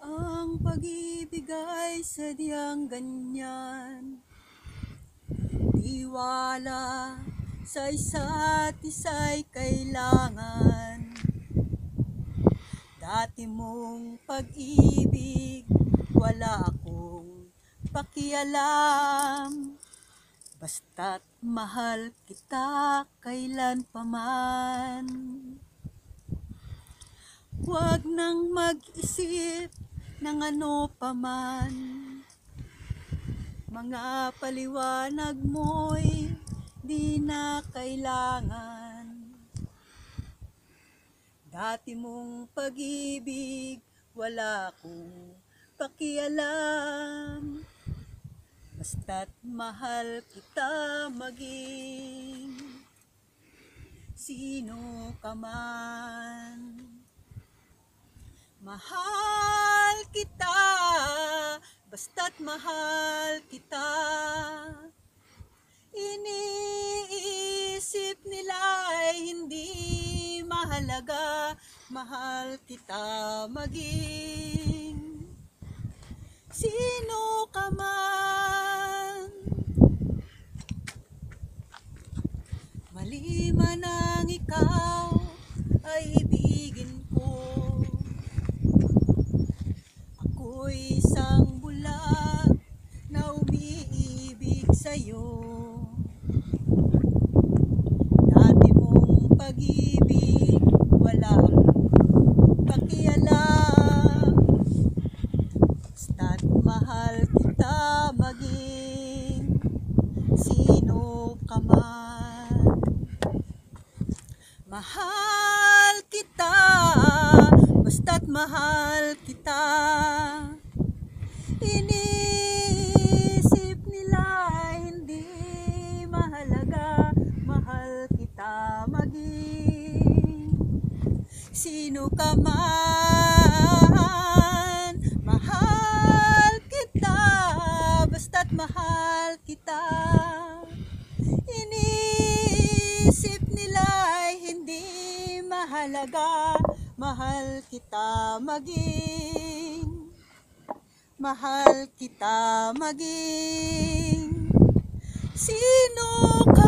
Ang pag-ibig ay sadyang ganyan, tiwala sa isa't isa'y kailangan. Dati mong pag-ibig, wala akong pakialam. Basta't mahal kita kailan paman. Huwag nang mag-isip ng ano paman. Mga paliwanag mo'y di na kailangan. Dati mong pag-ibig, wala akong pakialam. Basta't mahal kita maging sino ka man. Mahal kita, basta't mahal kita. Iniisip nila'y hindi mahalaga. Mahal kita maging sino ka man. Mali man ang ikaw ay ibigin ko. Ako'y isang bulag na umiibig sa'yo. Dati mong pag-ibig, wala akong pakialam. Basta't mahal kita maging sino ka man. Mahal kita, basta't mahal kita. Iniisip nila hindi mahalaga. Mahal kita maging sino ka man. Mahal kita, basta't mahal kita. Iniisip nila'y hindi mahalaga. Mahal kita maging, mahal kita maging sino ka